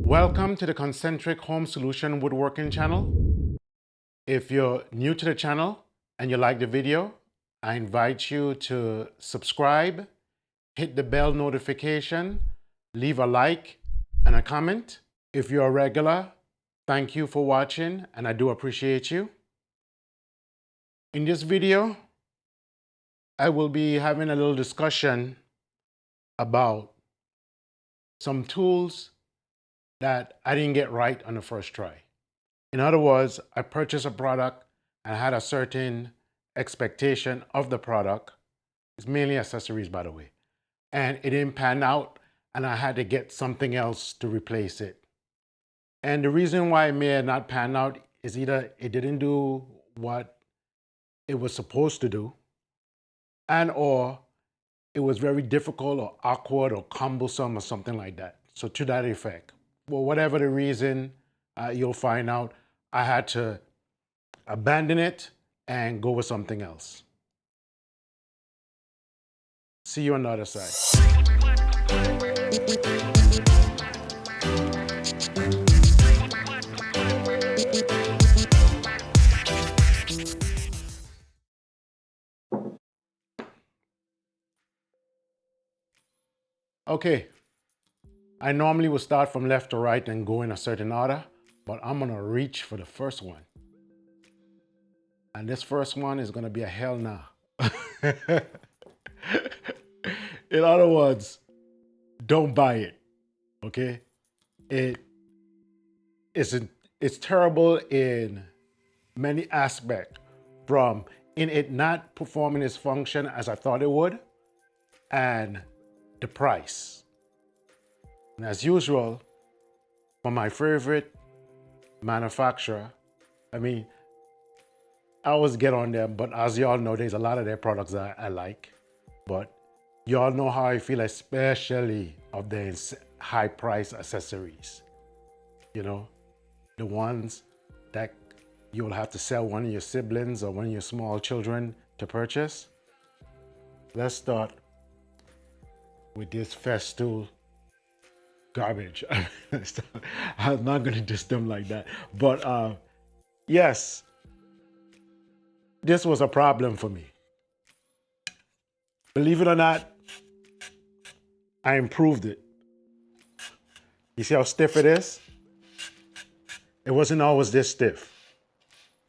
Welcome to the Concentric Home Solution Woodworking channel. If you're new to the channel and you like the video, I invite you to subscribe, hit the bell notification, leave a like and a comment. If you're a regular, thank you for watching and I do appreciate you. In this video, I will be having a little discussion about some tools that I didn't get right on the first try. In other words, I purchased a product and I had a certain expectation of the product. It's mainly accessories, by the way. And it didn't pan out and I had to get something else to replace it. And the reason why it may have not pan out is either it didn't do what it was supposed to do, and or it was very difficult or awkward or cumbersome or something like that. So to that effect. Well, whatever the reason, you'll find out I had to abandon it and go with something else. See you on the other side. Okay, I normally would start from left to right and go in a certain order, but I'm gonna reach for the first one. And this first one is gonna be a hell nah. In other words, don't buy it, okay? It's terrible in many aspects, from in it not performing its function as I thought it would, and the price. And as usual, for my favorite manufacturer, I always get on them, but as y'all know, there's a lot of their products that I like. But y'all know how I feel, especially of the high price accessories. You know, the ones that you'll have to sell one of your siblings or one of your small children to purchase. Let's start with this Festool garbage. I'm not gonna diss them like that, but yes, this was a problem for me. Believe it or not, I improved it. You see how stiff it is? It wasn't always this stiff.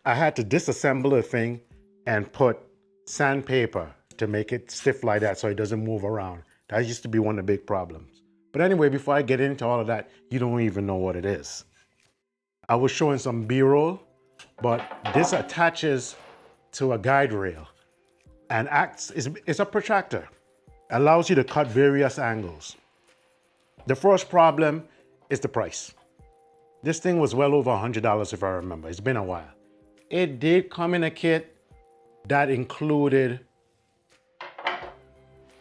I had to disassemble the thing and put sandpaper to make it stiff like that so it doesn't move around. That used to be one of the big problems. But anyway, before I get into all of that, you don't even know what it is. I was showing some B-roll, but this attaches to a guide rail and it's a protractor. Allows you to cut various angles. The first problem is the price. This thing was well over $100 if I remember. It's been a while. It did come in a kit that included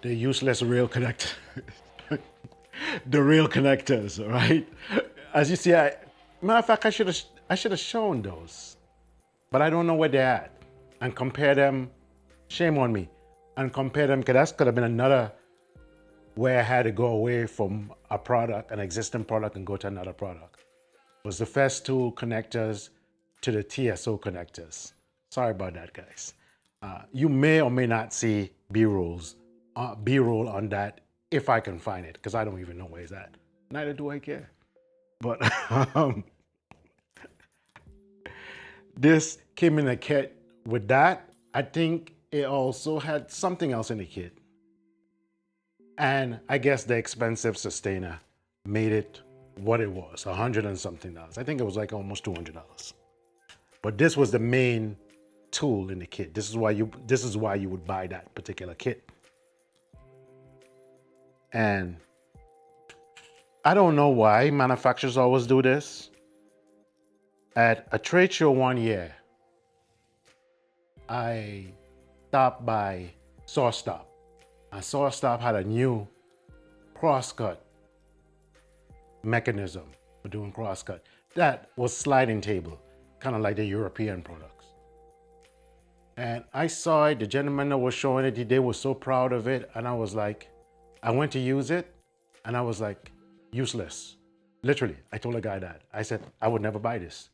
the useless rail connector. The rail connectors, right? As you see, matter of fact, I should have shown those, but I don't know where they're at. And compare them, shame on me, and compare them, because that could have been another way I had to go away from a product, an existing product, and go to another product. It was the Festool connectors to the Tso Connectors. Sorry about that, guys. You may or may not see B-roll on that if I can find it, because I don't even know where it's at. Neither do I care. But this came in a kit with that. I think it also had something else in the kit. And I guess the expensive Systainer made it what it was, $100 and something. I think it was like almost $200. But this was the main tool in the kit. This is why you would buy that particular kit. And I don't know why manufacturers always do this. At a trade show one year, I stopped by SawStop. And SawStop had a new crosscut mechanism for doing crosscut. That was sliding table, kind of like the European products. And I saw it, the gentleman that was showing it, they were so proud of it. And I was like, I went to use it and I was like, useless. Literally, I told the guy that. I said, I would never buy this.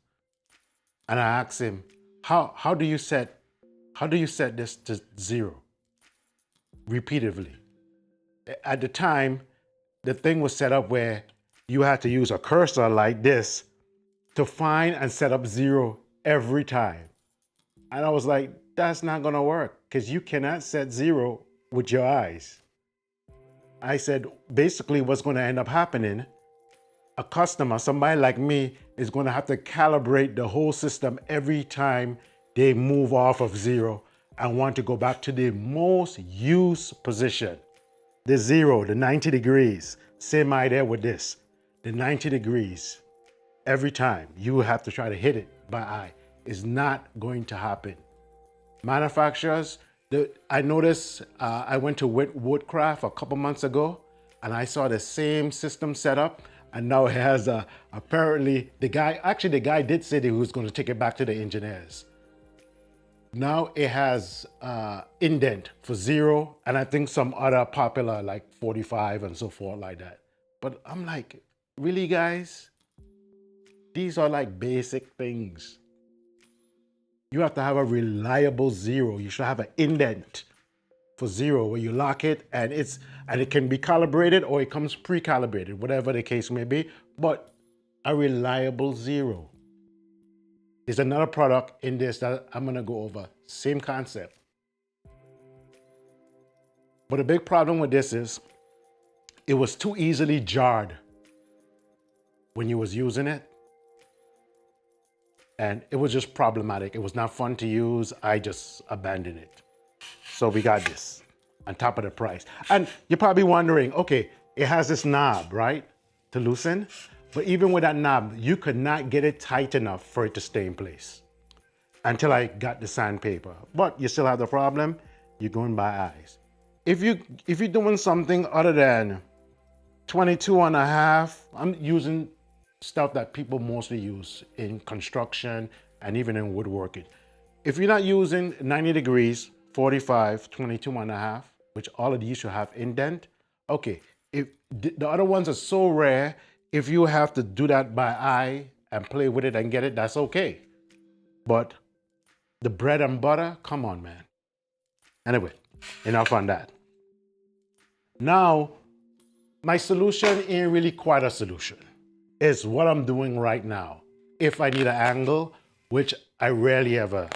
And I asked him, how do you set this to 0 repeatedly? At the time, the thing was set up where you had to use a cursor like this to find and set up 0 every time. And I was like, that's not gonna work because you cannot set 0 with your eyes. I said, basically what's gonna end up happening, a customer, somebody like me, is gonna have to calibrate the whole system every time they move off of 0 and want to go back to the most used position. The 0, the 90 degrees. Same idea with this. The 90 degrees. Every time you have to try to hit it by eye. It's not going to happen. Manufacturers, I noticed, I went to Woodcraft a couple months ago and I saw the same system set up, and now it has apparently the guy did say that he was going to take it back to the engineers. Now it has indent for 0 and I think some other popular like 45 and so forth like that. But I'm like, really guys? These are like basic things. You have to have a reliable 0. You should have an indent for 0 where you lock it and it can be calibrated or it comes pre-calibrated, whatever the case may be, but a reliable 0. There's another product in this that I'm gonna go over, same concept. But the big problem with this is it was too easily jarred when you was using it. And it was just problematic. It was not fun to use. I just abandoned it. So we got this on top of the price. And you're probably wondering, okay, it has this knob, right? To loosen. But even with that knob, you could not get it tight enough for it to stay in place until I got the sandpaper. But you still have the problem, you're going by eyes. If you're doing something other than 22.5, I'm using stuff that people mostly use in construction and even in woodworking. If you're not using 90 degrees, 45, 22.5, which all of these should have indent, okay. If the other ones are so rare, if you have to do that by eye and play with it and get it, that's okay. But the bread and butter, come on, man. Anyway, enough on that. Now, my solution ain't really quite a solution. It's what I'm doing right now. If I need an angle, which I rarely ever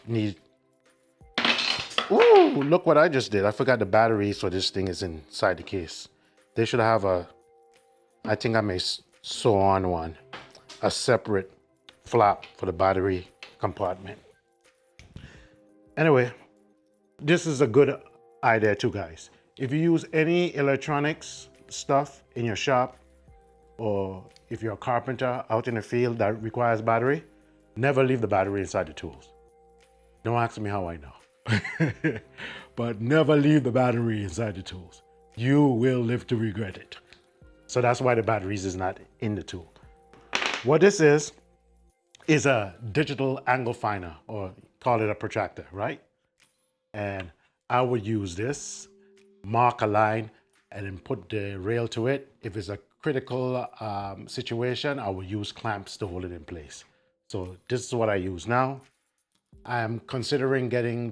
need. Ooh, look what I just did. I forgot the battery, so this thing is inside the case. They should have I think I may sew on one, a separate flap for the battery compartment. Anyway, this is a good idea too, guys. If you use any electronics stuff in your shop, or if you're a carpenter out in the field that requires battery, never leave the battery inside the tools. Don't ask me how I know. But never leave the battery inside the tools. You will live to regret it. So that's why the batteries is not in the tool. What this is a digital angle finder, or call it a protractor, right? And I would use this, mark a line, and then put the rail to it. If it's a critical situation, I will use clamps to hold it in place. So this is what I use now. I'm considering getting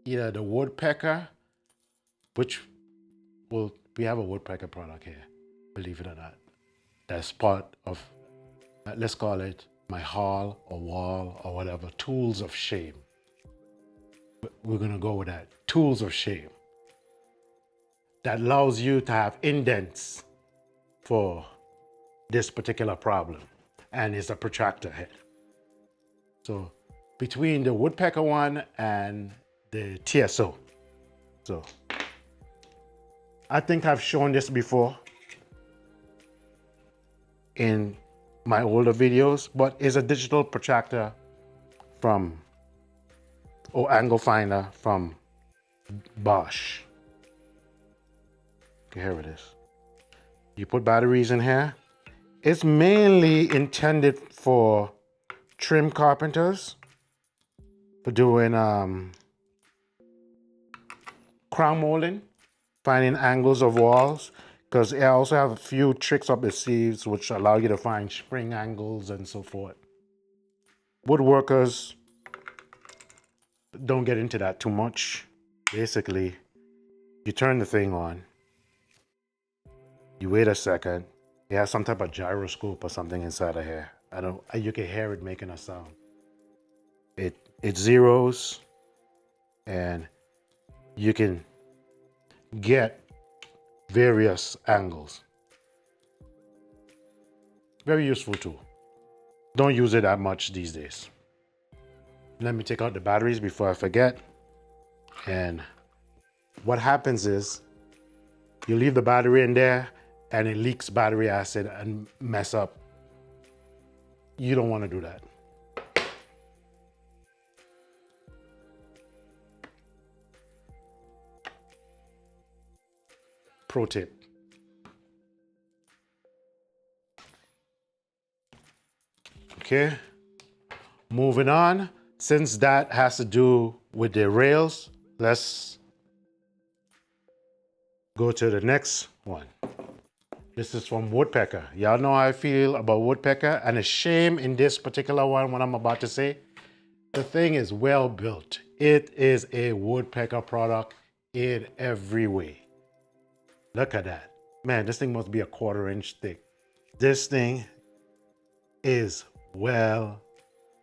either the woodpecker, which we have a woodpecker product here, believe it or not. That's part of, let's call it my hall or wall or whatever, tools of shame. We're gonna go with that, tools of shame. That allows you to have indents for this particular problem, and it's a protractor head. So between the woodpecker one and the TSO. So I think I've shown this before in my older videos, but it's a digital protractor or angle finder from Bosch. Okay, here it is. You put batteries in here. It's mainly intended for trim carpenters, for doing crown molding, finding angles of walls, because it also have a few tricks up its sleeves which allow you to find spring angles and so forth. Woodworkers don't get into that too much. Basically, you turn the thing on, you wait a second, it has some type of gyroscope or something inside of here. You can hear it making a sound. It zeros, and you can get various angles. Very useful tool. Don't use it that much these days. Let me take out the batteries before I forget. And what happens is you leave the battery in there and it leaks battery acid and mess up. You don't want to do that. Pro tip. Okay, moving on. Since that has to do with the rails, let's go to the next one. This is from Woodpecker. Y'all know how I feel about Woodpecker, and a shame in this particular one, what I'm about to say. The thing is well built. It is a Woodpecker product in every way. Look at that. Man, this thing must be a 1/4 inch thick. This thing is well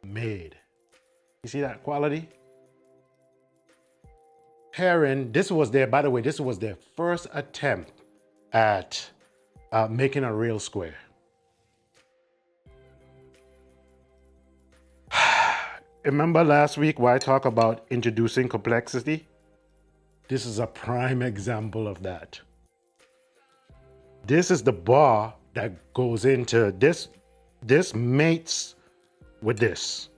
made. You see that quality? Heron, this was their, by the way, this was their first attempt at making a real square. Remember last week where I talked about introducing complexity? This is a prime example of that. This is the bar that goes into this. This mates with this.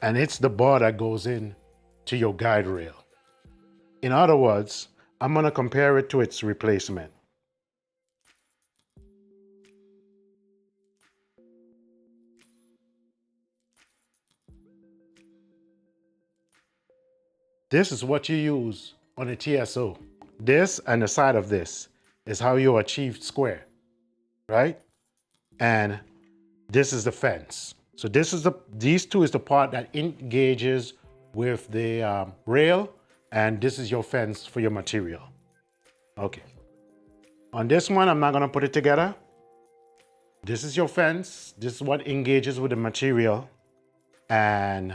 And it's the bar that goes in to your guide rail. In other words, I'm going to compare it to its replacement. This is what you use on a TSO. This and the side of this is how you achieve square, right? And this is the fence. So these two is the part that engages with the rail, and this is your fence for your material. Okay. On this one, I'm not gonna put it together. This is your fence. This is what engages with the material. And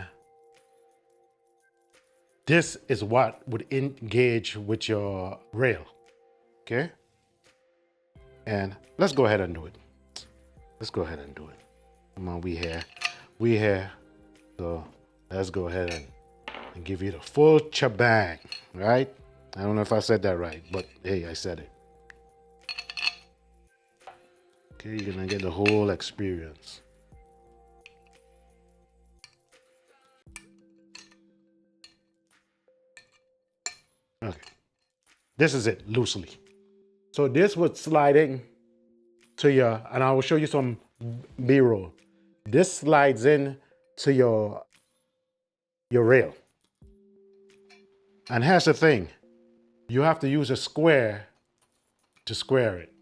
this is what would engage with your rail, okay? And let's go ahead and do it. Let's go ahead and do it. Come on, we here. So let's go ahead and give you the full chabang, right? I don't know if I said that right, but hey, I said it. Okay, you're gonna get the whole experience. Okay, this is it, loosely. So this would slide in to your, and I will show you some B-roll. This slides in to your rail. And here's the thing, you have to use a square to square it.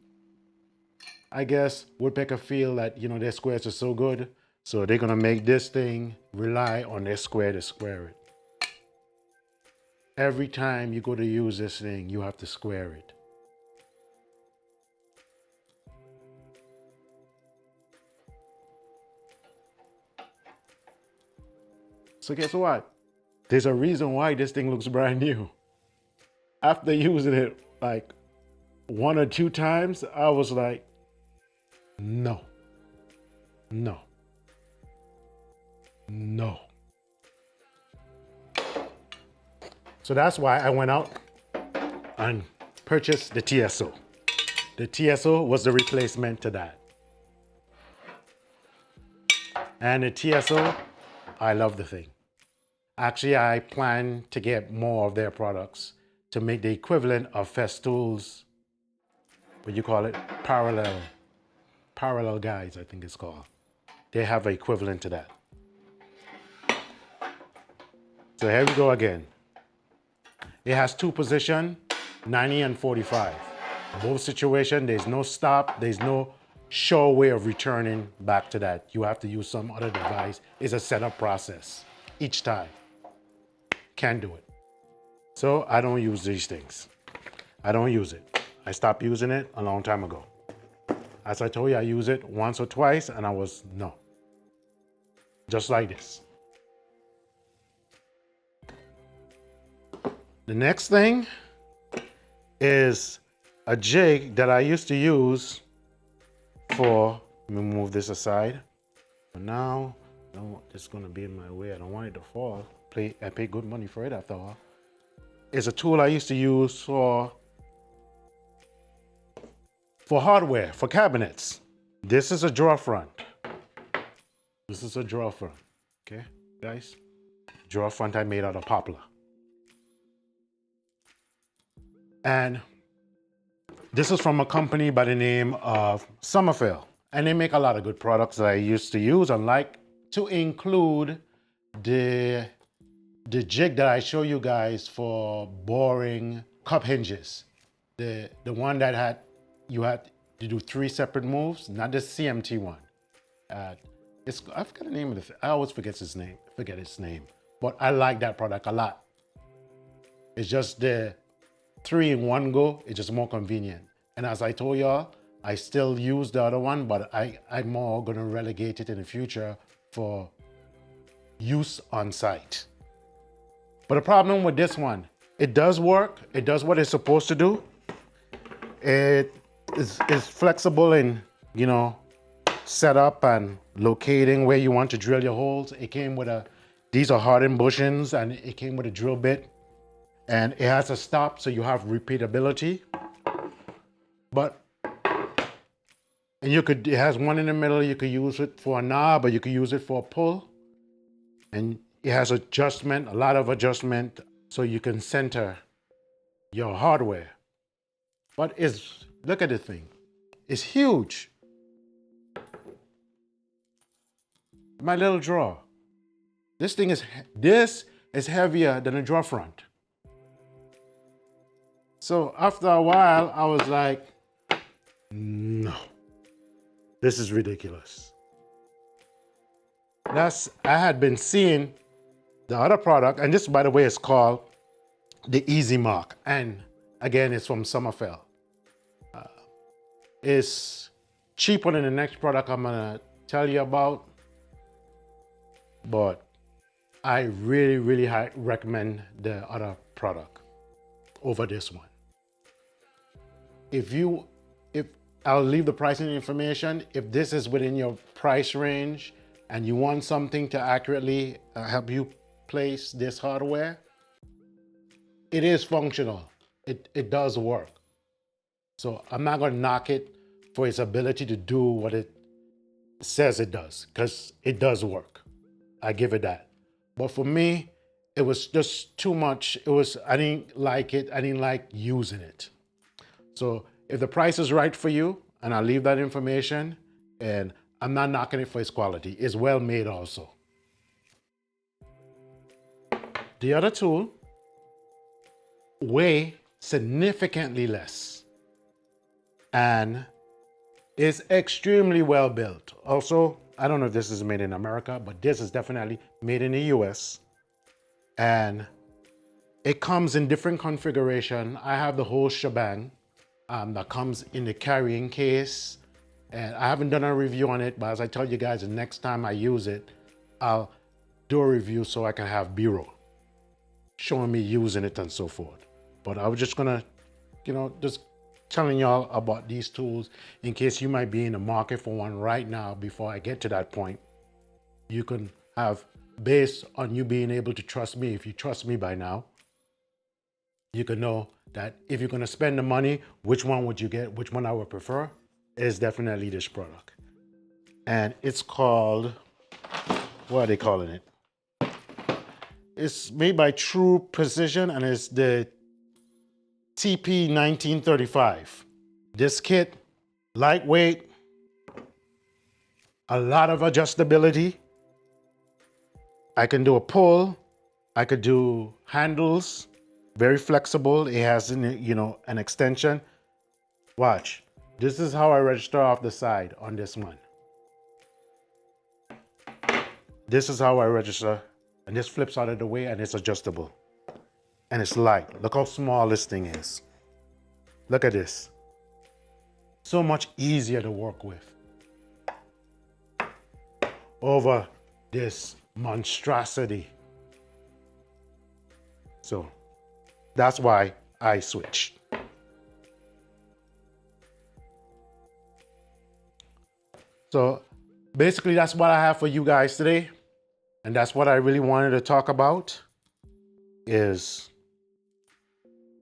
I guess Woodpecker feel that, you know, their squares are so good, so they're gonna make this thing rely on their square to square it. Every time you go to use this thing, you have to square it. So guess what? There's a reason why this thing looks brand new. After using it like 1 or 2 times, I was like, no. So that's why I went out and purchased the TSO. The TSO was the replacement to that. And the TSO, I love the thing. Actually, I plan to get more of their products to make the equivalent of Festool's, what you call it, parallel guides, I think it's called. They have an equivalent to that. So here we go again. It has 2 positions, 90 and 45. Both situations, there's no stop, there's no sure way of returning back to that. You have to use some other device. It's a setup process each time. Can't do it. So I don't use these things. I don't use it. I stopped using it a long time ago. As I told you, I use it once or twice and I was no. Just like this. The next thing is a jig that I used to use for, let me move this aside. But now, it's gonna be in my way. I don't want it to fall. I pay good money for it after all. It's a tool I used to use for hardware, for cabinets. This is a drawer front. This is a drawer front, okay, guys? Drawer front I made out of poplar. And this is from a company by the name of Somerville. And they make a lot of good products that I used to use. I like to include the jig that I show you guys for boring cup hinges. The one that you had to do 3 separate moves, not the CMT one. I forget the name of this. I always forget its name. But I like that product a lot. It's just the 3 in 1 go. It's just more convenient. And as I told y'all, I still use the other one, but I'm more gonna relegate it in the future for use on site. But the problem with this one, it does work. It does what it's supposed to do. It is flexible in, setup and locating where you want to drill your holes. It came with these are hardened bushings, and it came with a drill bit. And it has a stop, so you have repeatability. It has one in the middle. You could use it for a knob, or you could use it for a pull. And it has a lot of adjustment, so you can center your hardware. But look at the thing. It's huge. My little drawer. This is heavier than a drawer front. So after a while, I was like, no, this is ridiculous. I had been seeing the other product, and this, by the way, is called the Easy Mark. And again, it's from Somerville. It's cheaper than the next product I'm gonna tell you about, but I really, really recommend the other product over this one. If I'll leave the pricing information. If this is within your price range and you want something to accurately help you place this hardware, it is functional. It does work. So I'm not gonna knock it for its ability to do what it says it does, because it does work. I give it that. But for me, it was just too much. I didn't like it. I didn't like using it. So if the price is right for you, and I'll leave that information, and I'm not knocking it for its quality. It's well made also. The other tool weigh significantly less and is extremely well built. Also, I don't know if this is made in America, but this is definitely made in the US. And it comes in different configuration. I have the whole shebang that comes in the carrying case. And I haven't done a review on it, but as I tell you guys, the next time I use it, I'll do a review so I can have B-roll showing me using it and so forth. But I was just gonna, just telling y'all about these tools in case you might be in the market for one right now. Before I get to that point, you can have, based on you being able to trust me, if you trust me by now, you can know that if you're gonna spend the money, which one would you get, which one I would prefer, is definitely this product. And it's called, what are they calling it? It's made by True Precision, and it's the TP 1935. This kit, lightweight, a lot of adjustability. I can do a pull, I could do handles, very flexible. It has an extension. Watch. This is how I register off the side on this one. This is how I register, and this flips out of the way and it's adjustable. And it's light. Look how small this thing is. Look at this. So much easier to work with over this monstrosity. So that's why I switched. So basically that's what I have for you guys today. And that's what I really wanted to talk about is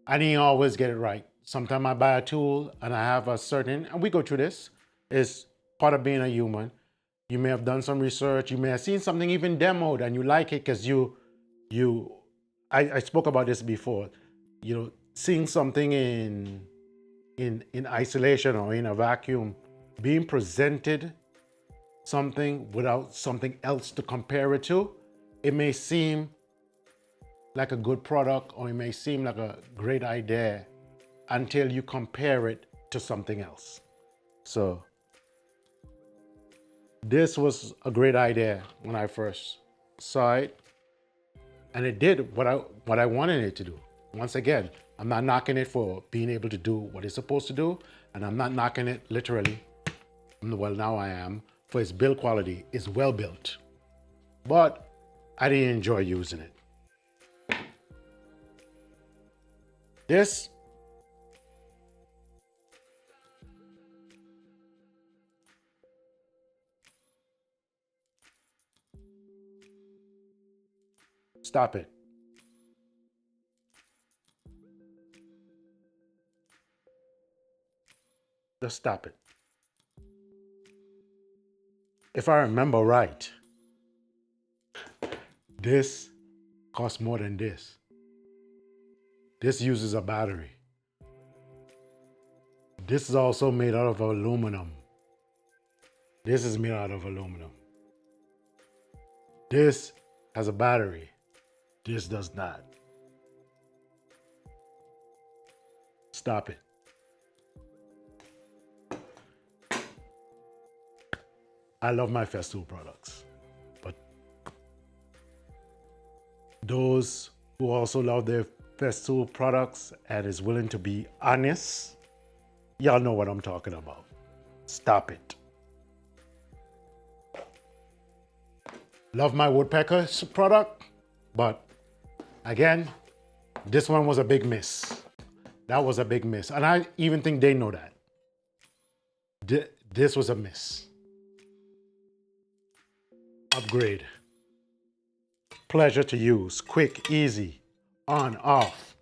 I didn't always get it right. Sometimes I buy a tool and I have a certain, and we go through this, is part of being a human. You may have done some research, you may have seen something even demoed and you like it because I spoke about this before, you know, seeing something in isolation or in a vacuum, being presented something without something else to compare it to, it may seem like a good product or it may seem like a great idea until you compare it to something else. So this was a great idea when I first saw it, and it did what I wanted it to do. Once again, I'm not knocking it for being able to do what it's supposed to do, and I'm not knocking it literally, well now I am, for its build quality. It's well built, but I didn't enjoy using it. This stop it. Just stop it. If I remember right, this costs more than this. This uses a battery. This is also made out of aluminum. This is made out of aluminum. This has a battery. This does not. Stop it. I love my Festool products, but those who also love their Festool products and is willing to be honest, y'all know what I'm talking about. Stop it. Love my Woodpecker's product, but again, this one was a big miss. That was a big miss. And I even think they know that. This was a miss. Upgrade. Pleasure to use. Quick, easy. On, off.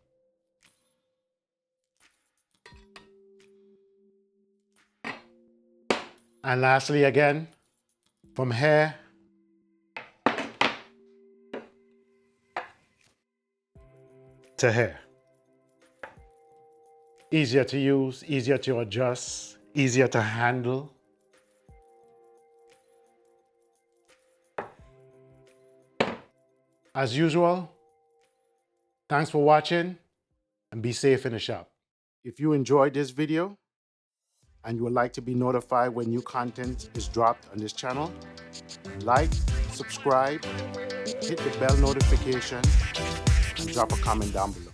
And lastly, again, from hair to hair. Easier to use, easier to adjust, easier to handle. As usual, thanks for watching and be safe in the shop. If you enjoyed this video and you would like to be notified when new content is dropped on this channel, like, subscribe, hit the bell notification, and drop a comment down below.